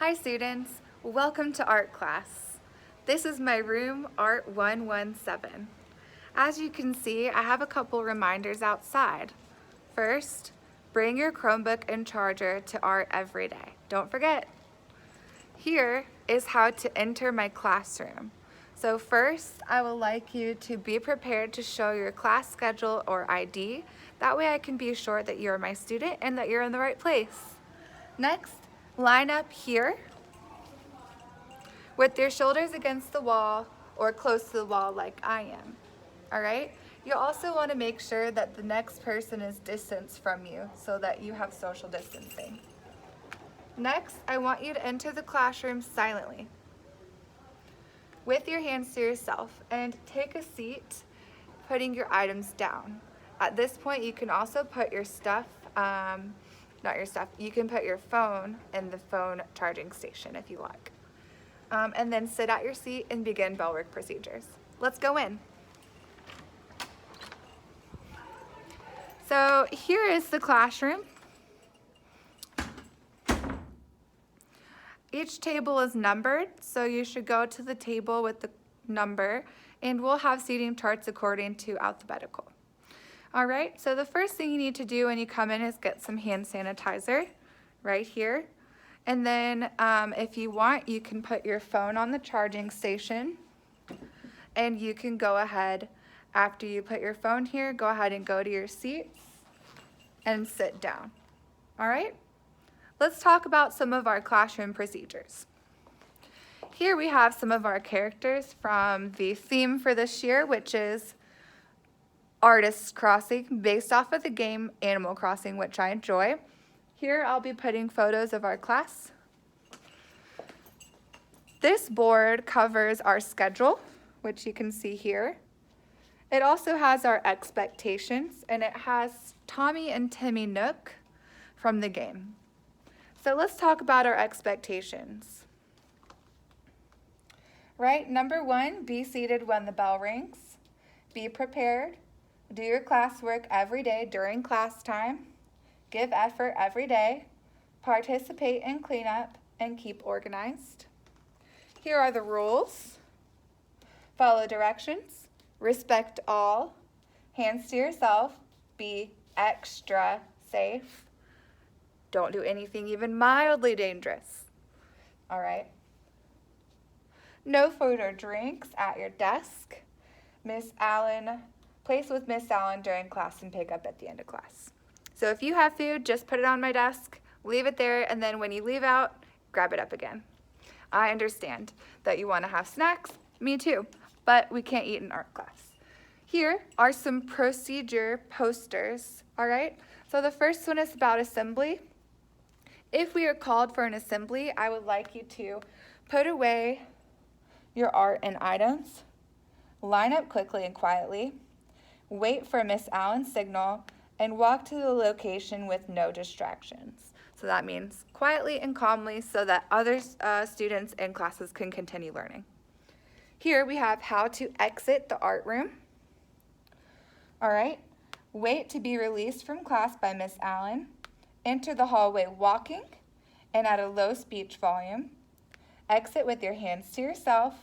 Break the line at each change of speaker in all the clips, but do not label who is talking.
Hi students, welcome to art class. This is my room, Art 117. As you can see, I have a couple reminders outside. First, bring your Chromebook and charger to art every day. Don't forget. Here is how to enter my classroom. So first, I would like you to be prepared to show your class schedule or ID. That way I can be sure that you're my student and that you're in the right place. Next, line up here with your shoulders against the wall or close to the wall like I am. All right? You also want to make sure that the next person is distanced from you so that you have social distancing. Next, I want you to enter the classroom silently with your hands to yourself and take a seat, putting your items down. At this point, you can also put your stuff, you can put your phone in the phone charging station if you like. And then sit at your seat and begin bell work procedures. Let's go in. So here is the classroom. Each table is numbered, so you should go to the table with the number, and we'll have seating charts according to alphabetical. All right, so the first thing you need to do when you come in is get some hand sanitizer right here. And then if you want, you can put your phone on the charging station, and you can go ahead, after you put your phone here, go ahead and go to your seats and sit down. All right? Let's talk about some of our classroom procedures. Here we have some of our characters from the theme for this year, which is Artist Crossing, based off of the game Animal Crossing, which I enjoy. Here I'll be putting photos of our class. This board covers our schedule, which you can see here. It also has our expectations, and it has Tommy and Timmy Nook from the game. So let's talk about our expectations. Right, number one, be seated when the bell rings. Be prepared. Do your classwork every day during class time. Give effort every day. Participate in cleanup and keep organized. Here are the rules. Follow directions. Respect all. Hands to yourself. Be extra safe. Don't do anything even mildly dangerous. All right. No food or drinks at your desk. Place with Miss Allen during class and pick up at the end of class. So if you have food, just put it on my desk, leave it there, and then when you leave out, grab it up again. I understand that you want to have snacks, me too, but we can't eat in art class. Here are some procedure posters, all right? So the first one is about assembly. If we are called for an assembly, I would like you to put away your art and items, line up quickly and quietly, wait for Miss Allen's signal, and walk to the location with no distractions. So that means quietly and calmly so that other students and classes can continue learning. Here we have how to exit the art room. All right, wait to be released from class by Miss Allen. Enter the hallway walking and at a low speech volume. Exit with your hands to yourself.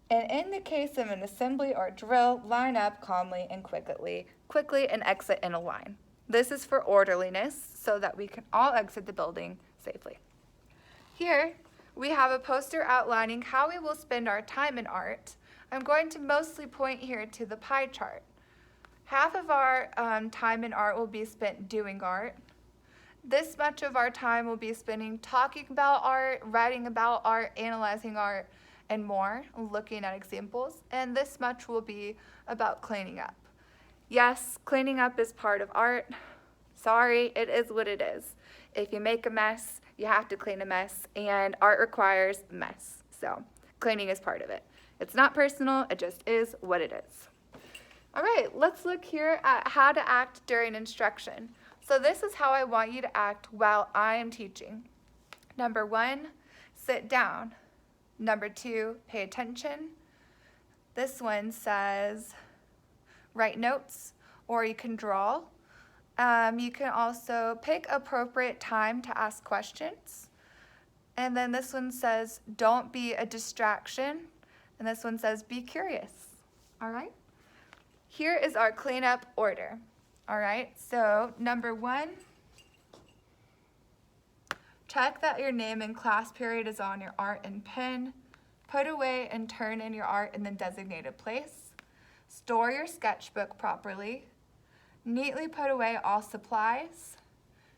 And in the case of an assembly or drill, line up calmly and quickly and exit in a line. This is for orderliness so that we can all exit the building safely. Here, we have a poster outlining how we will spend our time in art. I'm going to mostly point here to the pie chart. Half of our time in art will be spent doing art. This much of our time will be spending talking about art, writing about art, analyzing art, and more, looking at examples. And this much will be about cleaning up. Yes, cleaning up is part of art. Sorry, it is what it is. If you make a mess, you have to clean a mess, and art requires mess. So cleaning is part of it. It's not personal, it just is what it is. All right, let's look here at how to act during instruction. So this is how I want you to act while I am teaching. Number one, sit down. Number two, pay attention. This one says write notes, or you can draw. You can also pick appropriate time to ask questions. And then this one says, don't be a distraction. And this one says, be curious. All right? Here is our cleanup order. All right? So, number 1, check that your name and class period is on your art and pen. Put away and turn in your art in the designated place. Store your sketchbook properly. Neatly put away all supplies.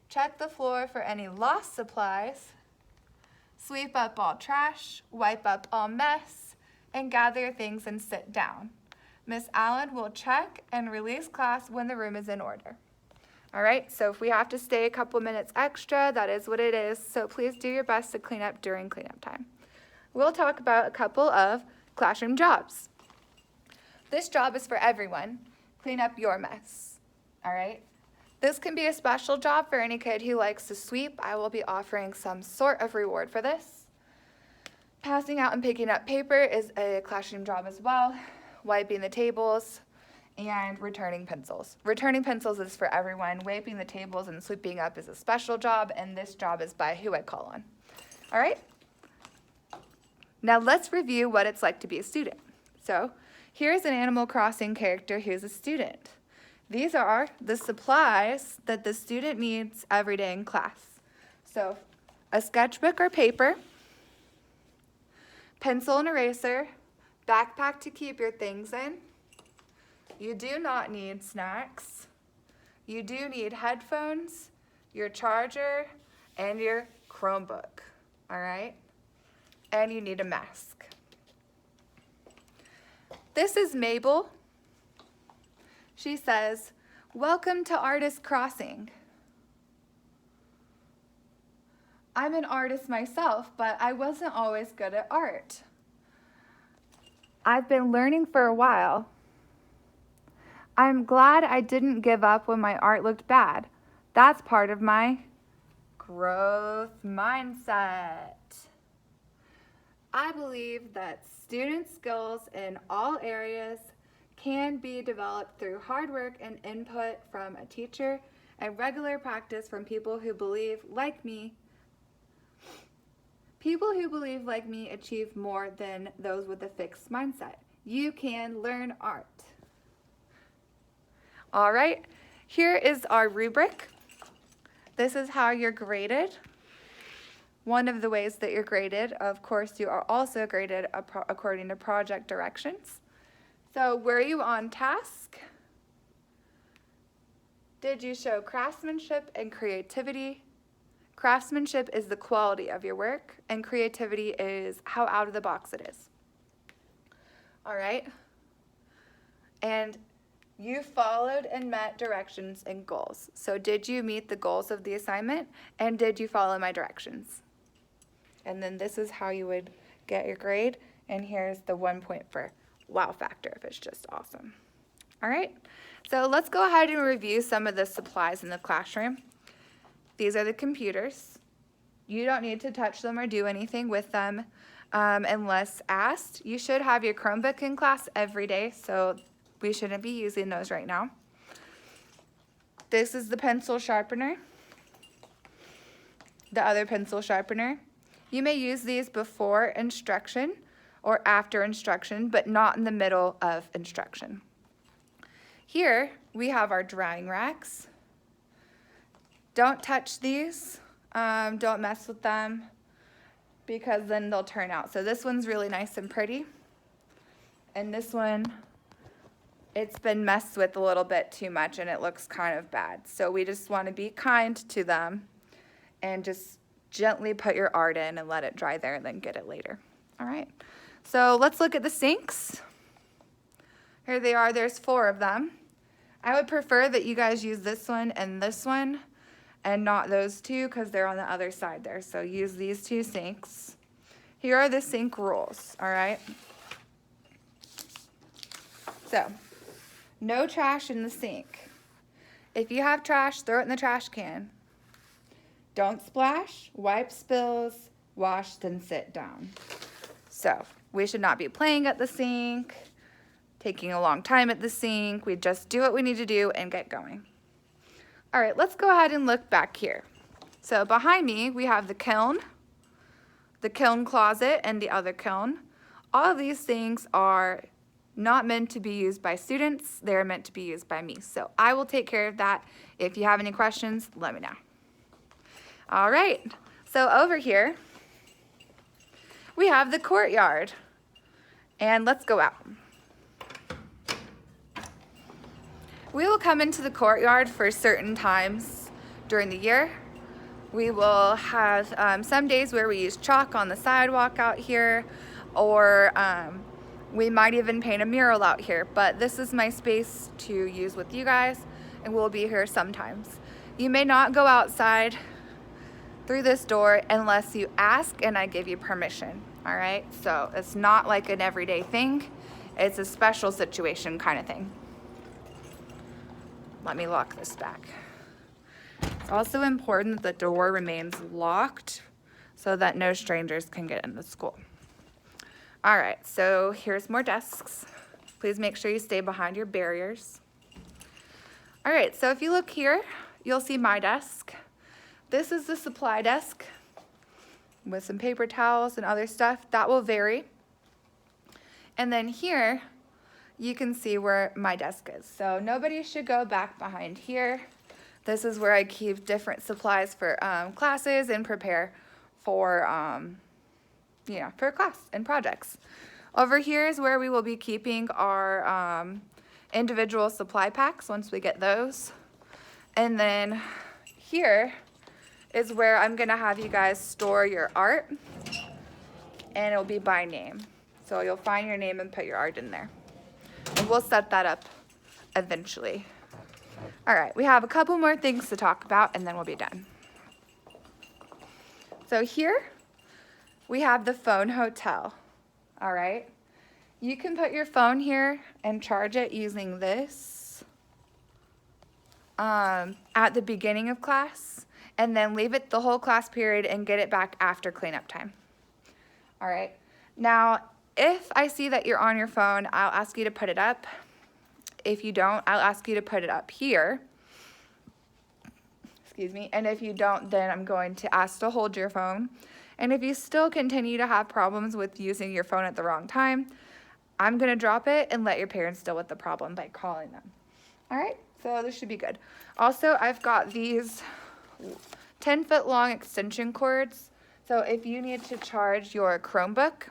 Check the floor for any lost supplies. Sweep up all trash, wipe up all mess, and gather your things and sit down. Miss Allen will check and release class when the room is in order. All right, so if we have to stay a couple minutes extra, that is what it is. So please do your best to clean up during cleanup time. We'll talk about a couple of classroom jobs. This job is for everyone. Clean up your mess. All right? This can be a special job for any kid who likes to sweep. I will be offering some sort of reward for this. Passing out and picking up paper is a classroom job as well. Wiping the tables and returning pencils. Returning pencils is for everyone. Wiping the tables and sweeping up is a special job, and this job is by who I call on. All right? Now let's review what it's like to be a student. So here's an Animal Crossing character who's a student. These are the supplies that the student needs every day in class. So a sketchbook or paper, pencil and eraser, backpack to keep your things in. You do not need snacks. You do need headphones, your charger, and your Chromebook, all right? And you need a mask. This is Mabel. She says, welcome to Artist Crossing. I'm an artist myself, but I wasn't always good at art. I've been learning for a while. I'm glad I didn't give up when my art looked bad. That's part of my growth mindset. I believe that student skills in all areas can be developed through hard work and input from a teacher and regular practice from people who believe like me. People who believe like me achieve more than those with a fixed mindset. You can learn art. All right, here is our rubric. This is how you're graded. One of the ways that you're graded, of course, you are also graded according to project directions. So were you on task? Did you show craftsmanship and creativity? Craftsmanship is the quality of your work, and creativity is how out of the box it is. All right? And you followed and met directions and goals. So did you meet the goals of the assignment, and did you follow my directions? And then this is how you would get your grade, and here's the 1 point for wow factor if it's just awesome. All right, so let's go ahead and review some of the supplies in the classroom. These are the computers. You don't need to touch them or do anything with them unless asked. You should have your Chromebook in class every day, so we shouldn't be using those right now. This is the pencil sharpener, the other pencil sharpener. You may use these before instruction or after instruction, but not in the middle of instruction. Here we have our drying racks. Don't touch these, don't mess with them because then they'll turn out. So this one's really nice and pretty. And this one, it's been messed with a little bit too much and it looks kind of bad. So we just want to be kind to them and just gently put your art in and let it dry there and then get it later. All right, so let's look at the sinks. Here they are, there's 4 of them. I would prefer that you guys use this one and not those 2 because they're on the other side there. So use these 2 sinks. Here are the sink rules, all right? So, no trash in the sink. If you have trash, throw it in the trash can. Don't splash, wipe spills, wash, then sit down. So, we should not be playing at the sink, taking a long time at the sink. We just do what we need to do and get going. All right, let's go ahead and look back here. So behind me, we have the kiln. the kiln closet and the other kiln. All of these things are not meant to be used by students. They're meant to be used by me. So I will take care of that. If you have any questions, let me know. All right, so over here, we have the courtyard. And let's go out. We will come into the courtyard for certain times during the year. We will have some days where we use chalk on the sidewalk out here, or we might even paint a mural out here, but this is my space to use with you guys, and we'll be here sometimes. You may not go outside through this door unless you ask and I give you permission, all right? So it's not like an everyday thing. It's a special situation kind of thing. Let me lock this back. It's also important that the door remains locked so that no strangers can get into school. All right, so here's more desks. Please make sure you stay behind your barriers. All right, so if you look here, you'll see my desk. This is the supply desk with some paper towels and other stuff. That will vary. And then here, you can see where my desk is. So nobody should go back behind here. This is where I keep different supplies for classes and prepare for, for class and projects. Over here is where we will be keeping our individual supply packs once we get those. And then here is where I'm gonna have you guys store your art, and it'll be by name. So you'll find your name and put your art in there. And we'll set that up eventually. All right, we have a couple more things to talk about and then we'll be done. So here we have the phone hotel, all right? You can put your phone here and charge it using this at the beginning of class, and then leave it the whole class period and get it back after cleanup time. All right, now if I see that you're on your phone, I'll ask you to put it up. If you don't, I'll ask you to put it up here. Excuse me, and if you don't, then I'm going to ask to hold your phone. And if you still continue to have problems with using your phone at the wrong time, I'm gonna drop it and let your parents deal with the problem by calling them. All right, so this should be good. Also, I've got these 10-foot long extension cords. So if you need to charge your Chromebook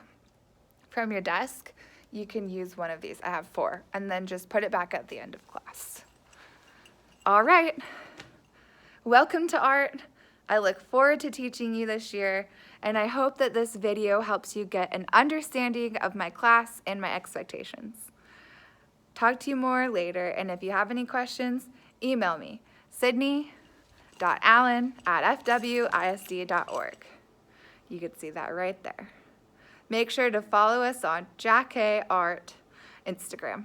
from your desk, you can use one of these. I have 4, and then just put it back at the end of class. All right, welcome to art. I look forward to teaching you this year, and I hope that this video helps you get an understanding of my class and my expectations. Talk to you more later, and if you have any questions, email me, sydney.allen@fwisd.org. You can see that right there. Make sure to follow us on Jack A Art Instagram.